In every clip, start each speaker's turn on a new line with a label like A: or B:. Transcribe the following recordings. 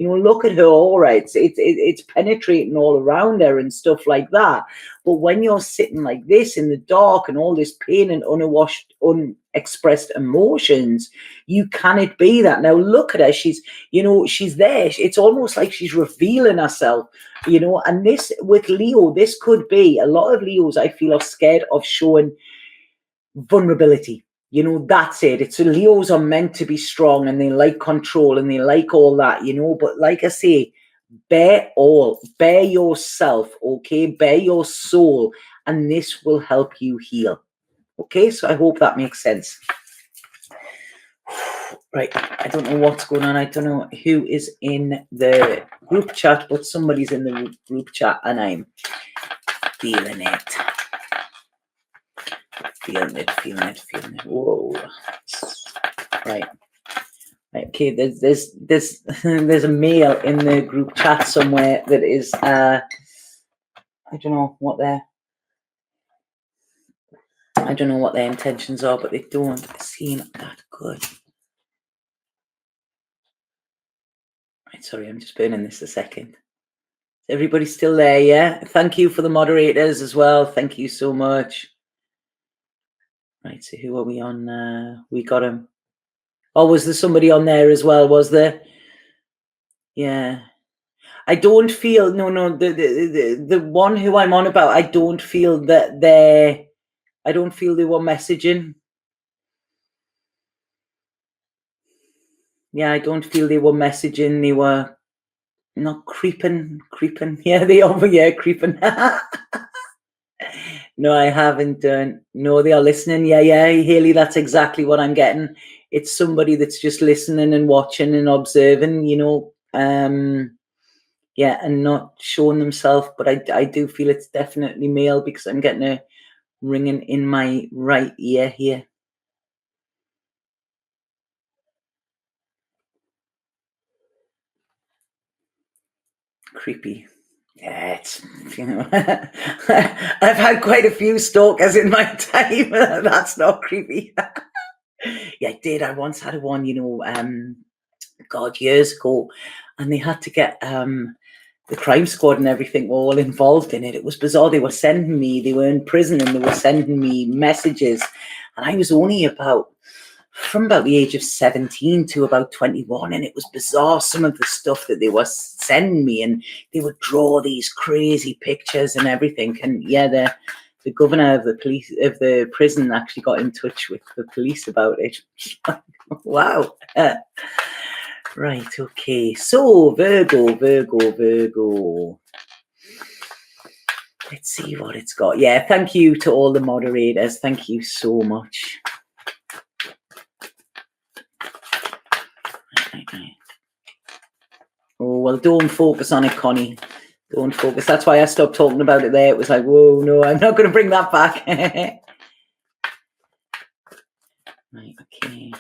A: You know, look at her aura. It's penetrating all around her and stuff like that. But when you're sitting like this in the dark and all this pain and unexpressed emotions, you cannot be that. Now look at her. She's, you know, she's there. It's almost like she's revealing herself, you know. And this with Leo, this could be a lot of Leos, I feel, are scared of showing vulnerability. You know, that's it. It's Leos are meant to be strong and they like control and they like all that, you know. But like I say, bear yourself, okay? Bear your soul, and this will help you heal. Okay, so I hope that makes sense. Right, I don't know what's going on. I don't know who is in the group chat, but somebody's in the group chat and I'm feeling it. Feeling it. Whoa. Right. Okay, there's a male in the group chat somewhere that is I don't know what their intentions are, but they don't seem that good. Right, sorry, I'm just burning this a second. Is everybody still there? Yeah. Thank you for the moderators as well. Thank you so much. Right, so who are we on? We got him. Oh, was there somebody on there as well? Was there? Yeah. I don't feel the one who I'm on about. I don't feel that I don't feel they were messaging. Yeah, I don't feel they were messaging. They were not creeping. Yeah, they are. Yeah, creeping. No, I haven't done. No, they are listening. Yeah, Haley, that's exactly what I'm getting. It's somebody that's just listening and watching and observing, you know. Yeah, and not showing themselves. But I do feel it's definitely male because I'm getting a ringing in my right ear here. Creepy. Yeah, it's, you know, I've had quite a few stalkers in my time. That's not creepy. Yeah, I did. I once had one, you know, God, years ago, and they had to get the crime squad and everything were all involved in it. It was bizarre. They were in prison and they were sending me messages, and I was only from about the age of 17 to about 21, and it was bizarre, some of the stuff that they were sending me, and they would draw these crazy pictures and everything. And yeah, the governor of the prison actually got in touch with the police about it. Wow. Right, okay, so Virgo. Let's see what it's got. Yeah, thank you to all the moderators. Thank you so much. Oh, well, don't focus on it, Connie. Don't focus. That's why I stopped talking about it there. It was like, whoa, no, I'm not going to bring that back. Right, okay.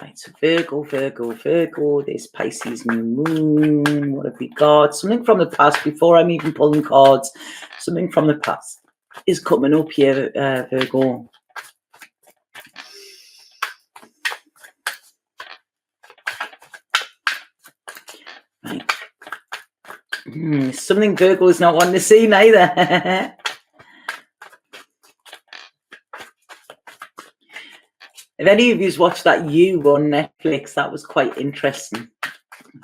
A: Right, so Virgo, this Pisces new moon. What have we got? Something from the past before I'm even pulling cards. Something from the past is coming up here, Virgo. Right. Something Virgo is not wanting to see neither. If any of you's watched that You on Netflix, that was quite interesting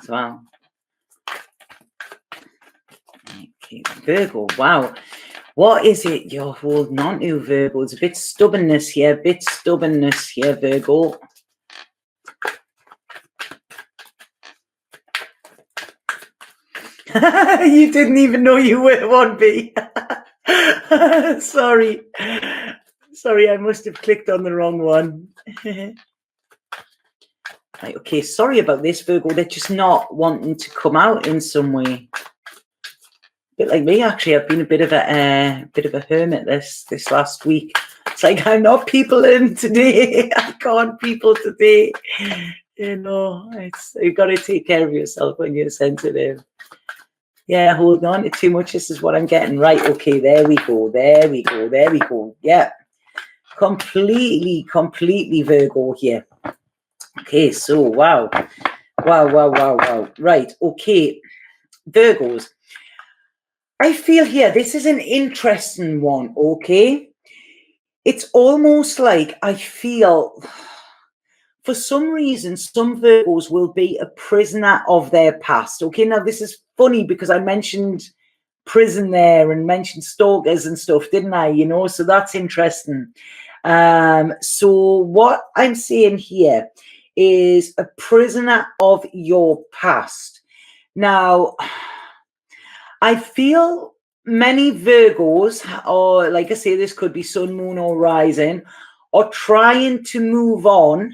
A: as well. Okay, Virgo, wow. What is it you're holding on to, Virgo? There's a bit stubbornness here, Virgo. You didn't even know you were one, B. Sorry, I must have clicked on the wrong one. Right, okay, sorry about this, Virgo. They're just not wanting to come out in some way. A bit like me, actually. I've been a bit of a hermit this last week. It's like I'm not peopling today. I can't people today. You know, you've got to take care of yourself when you're sensitive. Yeah, holding on to too much. This is what I'm getting. Right, okay, there we go. Yeah, completely Virgo here. Okay, so wow. Right, okay. Virgos. I feel here, this is an interesting one, okay? It's almost like I feel, for some reason, some Virgos will be a prisoner of their past, okay? Now, this is funny because I mentioned prison there and mentioned stalkers and stuff, didn't I? You know, so that's interesting. So what I'm saying here is a prisoner of your past. Now, I feel many Virgos, or like I say, this could be sun, moon, or rising, are trying to move on,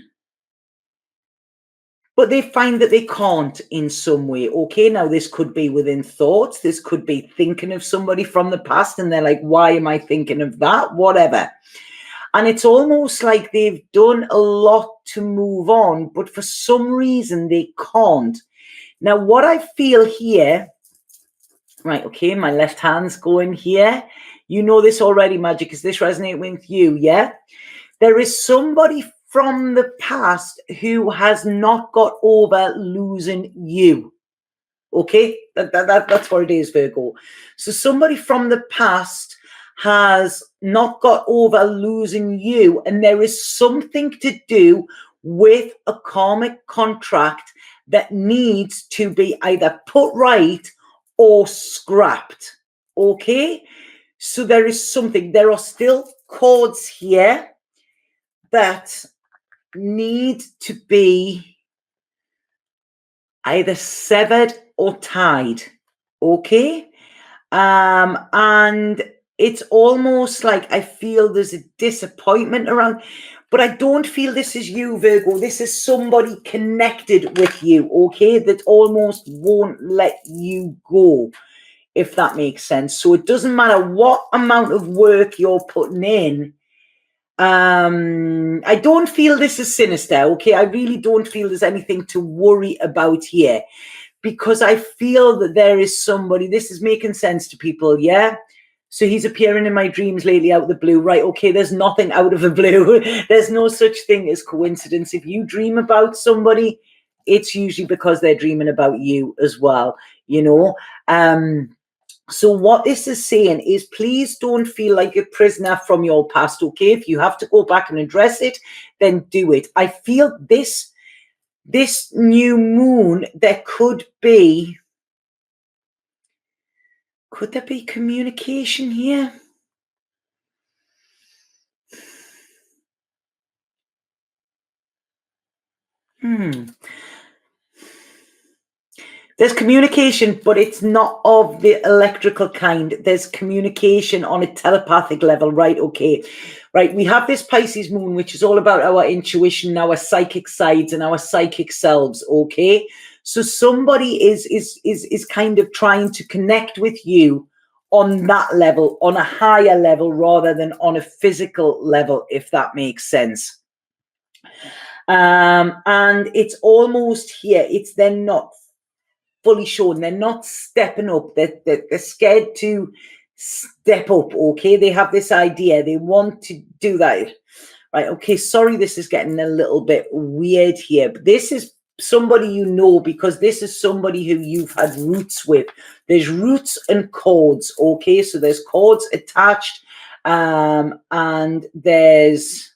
A: but they find that they can't in some way. Okay, now this could be within thoughts, this could be thinking of somebody from the past, and they're like, why am I thinking of that? Whatever. And it's almost like they've done a lot to move on, but for some reason they can't. Now, what I feel here, right, okay, my left hand's going here. You know this already, Magic. Is this resonating with you? Yeah? There is somebody from the past who has not got over losing you. Okay? That's what it is, Virgo. So somebody from the past has not got over losing you, and there is something to do with a karmic contract that needs to be either put right or scrapped. Okay? So there is something, there are still cords here that need to be either severed or tied. Okay? And it's almost like I feel there's a disappointment around, but I don't feel this is you, Virgo. This is somebody connected with you, okay, that almost won't let you go, if that makes sense. So it doesn't matter what amount of work you're putting in. I don't feel this is sinister, okay? I really don't feel there's anything to worry about here, because I feel that there is somebody, this is making sense to people, yeah? So he's appearing in my dreams lately out of the blue, right? Okay, there's nothing out of the blue. There's no such thing as coincidence. If you dream about somebody, it's usually because they're dreaming about you as well, you know? So what this is saying is, please don't feel like a prisoner from your past, okay? If you have to go back and address it, then do it. I feel this new moon, there could there be communication here? There's communication, but it's not of the electrical kind. There's communication on a telepathic level, right? Okay, right. We have this Pisces moon, which is all about our intuition, our psychic sides, and our psychic selves. Okay, so somebody is kind of trying to connect with you on that level, on a higher level, rather than on a physical level, if that makes sense. And it's almost here. It's then not fully shown. They're not stepping up. They're scared to step up, okay? They have this idea. They want to do that. Right, okay, sorry, this is getting a little bit weird here. But this is somebody you know, because this is somebody who you've had roots with. There's roots and cords, okay? So there's cords attached, and there's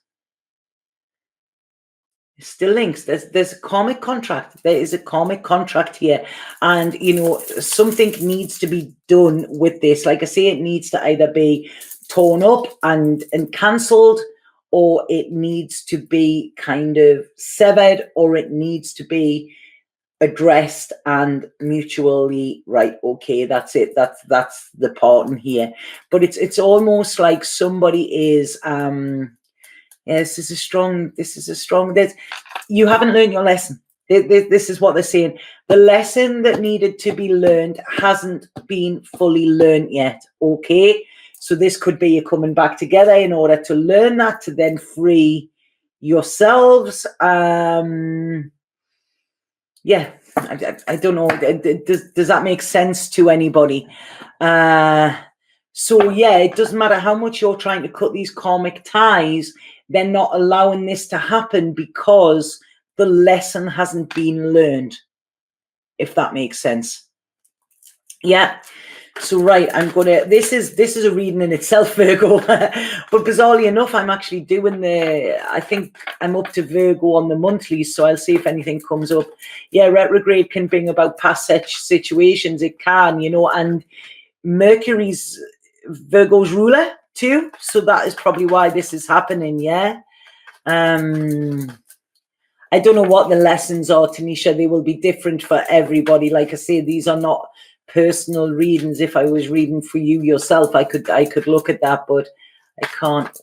A: still links. There's a karmic contract. There is a karmic contract here, and you know, something needs to be done with this. Like I say, it needs to either be torn up and cancelled, or it needs to be kind of severed, or it needs to be addressed and mutually right. Okay, that's it. That's the pattern here. But it's almost like somebody is yeah, this is a strong, you haven't learned your lesson. This is what they're saying. The lesson that needed to be learned hasn't been fully learned yet, okay? So this could be you coming back together in order to learn that, to then free yourselves. Yeah, I don't know. Does that make sense to anybody? So yeah, it doesn't matter how much you're trying to cut these karmic ties, they're not allowing this to happen, because the lesson hasn't been learned, if that makes sense. Yeah. So right, I'm gonna. This is a reading in itself, Virgo. But bizarrely enough, I'm actually doing the. I think I'm up to Virgo on the monthlies, so I'll see if anything comes up. Yeah, retrograde can bring about past situations. It can, and Mercury's Virgo's ruler too, so that is probably why this is happening. Yeah. I don't know what the lessons are, Tanisha. They will be different for everybody. Like I say, these are not personal readings. If I was reading for you yourself, I could look at that, but I can't.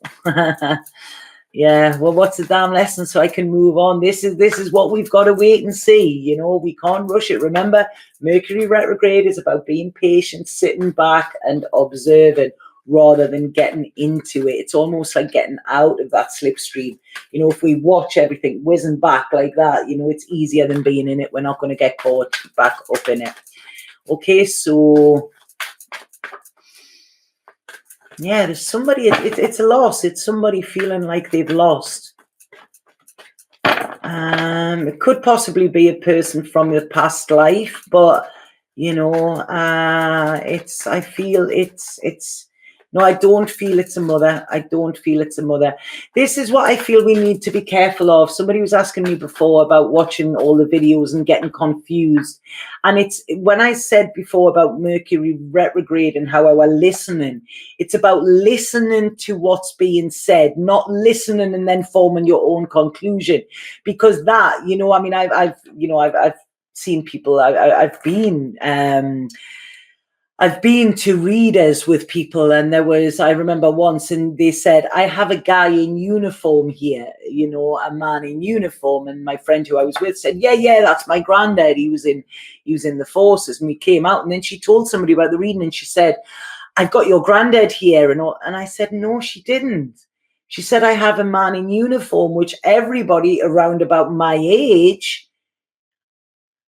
A: Yeah, well, what's the damn lesson so I can move on? This is what we've got to wait and see. We can't rush it. Remember, Mercury retrograde is about being patient, sitting back and observing rather than getting into it. It's almost like getting out of that slipstream. If we watch everything whizzing back like that, it's easier than being in it. We're not going to get caught back up in it. Okay, so yeah, there's somebody, it's a loss. It's somebody feeling like they've lost. It could possibly be a person from your past life, but I feel it's no, I don't feel it's a mother. I don't feel it's a mother. This is what I feel we need to be careful of. Somebody was asking me before about watching all the videos and getting confused. And it's when I said before about Mercury retrograde and how we're listening, it's about listening to what's being said, not listening and then forming your own conclusion. Because that, I've seen people, I've been to readers with people, and I remember once, and they said, I have a guy in uniform here, a man in uniform. And my friend who I was with said, yeah, that's my granddad. He was in the forces. And we came out, and then she told somebody about the reading, and she said, I've got your granddad here. And I said, no, she didn't. She said, I have a man in uniform, which everybody around about my age,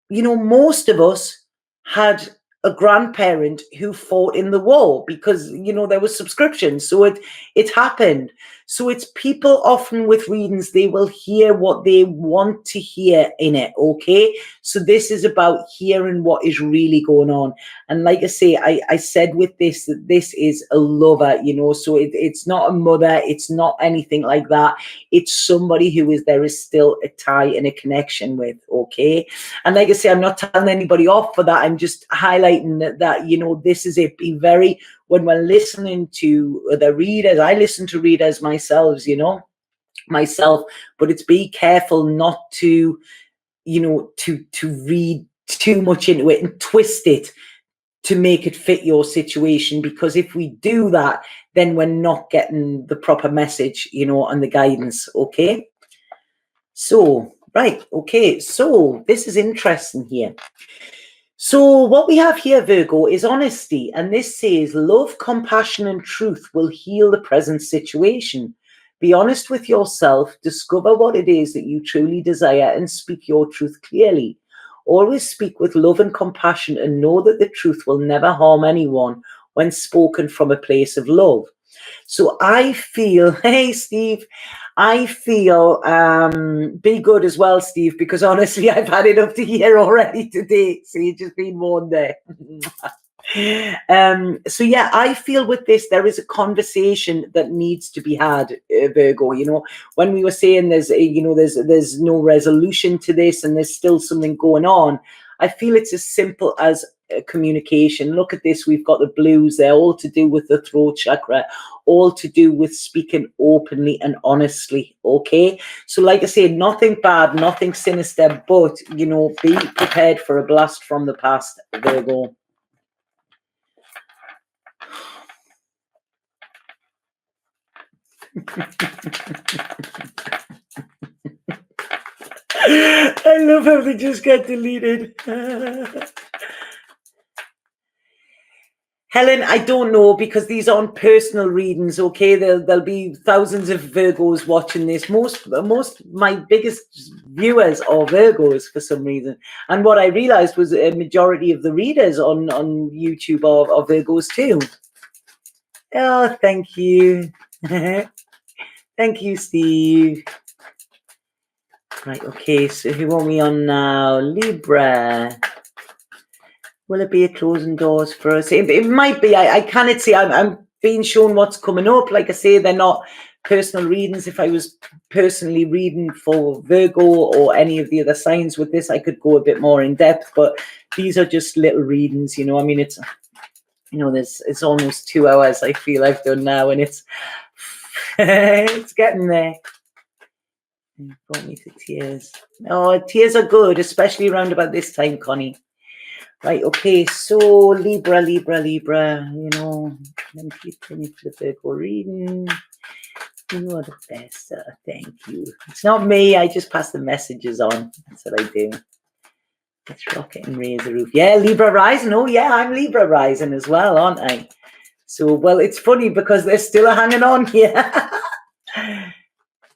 A: most of us had a grandparent who fought in the war because, there was subscriptions. So it happened. So it's people often with readings, they will hear what they want to hear in it. Okay. So this is about hearing what is really going on. And like I say, I said with this, that this is a lover, so it's not a mother. It's not anything like that. It's somebody there is still a tie and a connection with. Okay. And like I say, I'm not telling anybody off for that. I'm just highlighting that this is it. Be very, when we're listening to the readers, I listen to readers myself, but it's be careful not to, to read too much into it and twist it to make it fit your situation. Because if we do that, then we're not getting the proper message, and the guidance. Okay. So, right. Okay. So this is interesting here. So what we have here, Virgo, is honesty. And this says, love, compassion, and truth will heal the present situation. Be honest with yourself, discover what it is that you truly desire, and speak your truth clearly. Always speak with love and compassion, and know that the truth will never harm anyone when spoken from a place of love. So I feel, hey, Steve, I feel, be good as well, Steve, because honestly, I've had it up to here already today. So you've just been warned there. So yeah, I feel with this, there is a conversation that needs to be had, Virgo. When we were saying there's no resolution to this and there's still something going on, I feel it's as simple as communication. Look at this. We've got the blues. They're all to do with the throat chakra, all to do with speaking openly and honestly. Okay. So like I said, nothing bad, nothing sinister, but, be prepared for a blast from the past, Virgo. I love how they just get deleted. Helen, I don't know, because these aren't personal readings, okay? There'll be thousands of Virgos watching this. Most my biggest viewers are Virgos for some reason. And what I realized was a majority of the readers on YouTube are Virgos too. Oh, thank you. Thank you, Steve. Right, okay, so who are we on now? Libra. Will it be a closing doors for us? It might be. I cannot see. I'm being shown what's coming up. Like I say, they're not personal readings. If I was personally reading for Virgo or any of the other signs with this, I could go a bit more in depth. But these are just little readings, you know. I mean, it's, you know, it's almost 2 hours I feel I've done now, and it's it's getting there. It brought me to tears. Oh, tears are good, especially around about this time, Connie. Right, okay, so Libra, you know, let me keep for the Virgo reading. You are the best, thank you. It's not me, I just pass the messages on. That's what I do. Let's rocket and raise the roof. Yeah, Libra rising. Oh, yeah, I'm Libra rising as well, aren't I? So, well, it's funny because they're still hanging on here.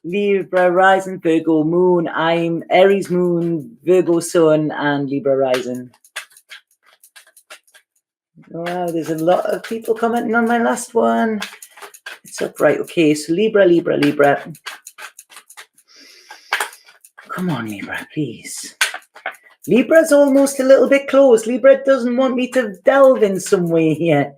A: Libra rising, Virgo moon. I'm Aries moon, Virgo sun, and Libra rising. Wow, there's a lot of people commenting on my last one. It's up, right? Okay, so Libra. Come on, Libra, please. Libra's almost a little bit close. Libra doesn't want me to delve in some way here.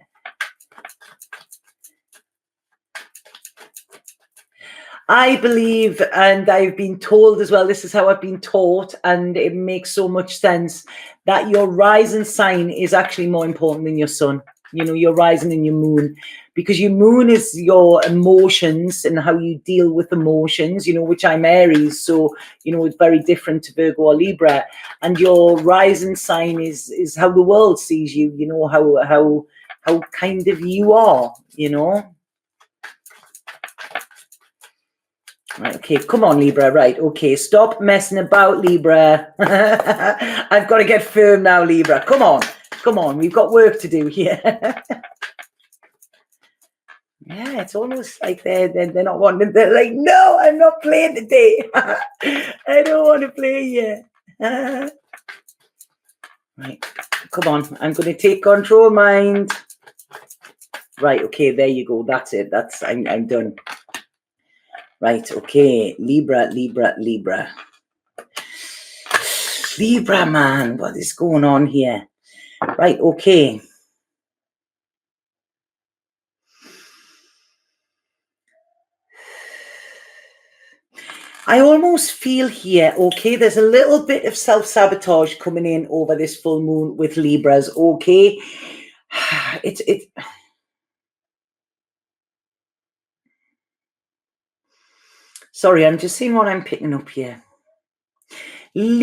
A: I believe, and I've been told as well, this is how I've been taught, and it makes so much sense, that your rising sign is actually more important than your sun. You know, your rising and your moon, because your moon is your emotions and how you deal with emotions, you know, which I'm Aries. So, you know, it's very different to Virgo or Libra. And your rising sign is how the world sees you, you know, how kind of you are, you know. Right, okay, come on, Libra. Right, okay, stop messing about, Libra. I've got to get firm now, Libra. Come on, we've got work to do here. Yeah, it's almost like they're not wanting. They're like, no, I'm not playing today. I don't want to play yet. Right, come on. I'm going to take control, mind. Right, okay, there you go. That's it. I'm done. Right, okay, Libra. Libra, man, what is going on here? Right, okay. I almost feel here, okay, there's a little bit of self-sabotage coming in over this full moon with Libras, okay? Sorry, I'm just seeing what I'm picking up here. Libra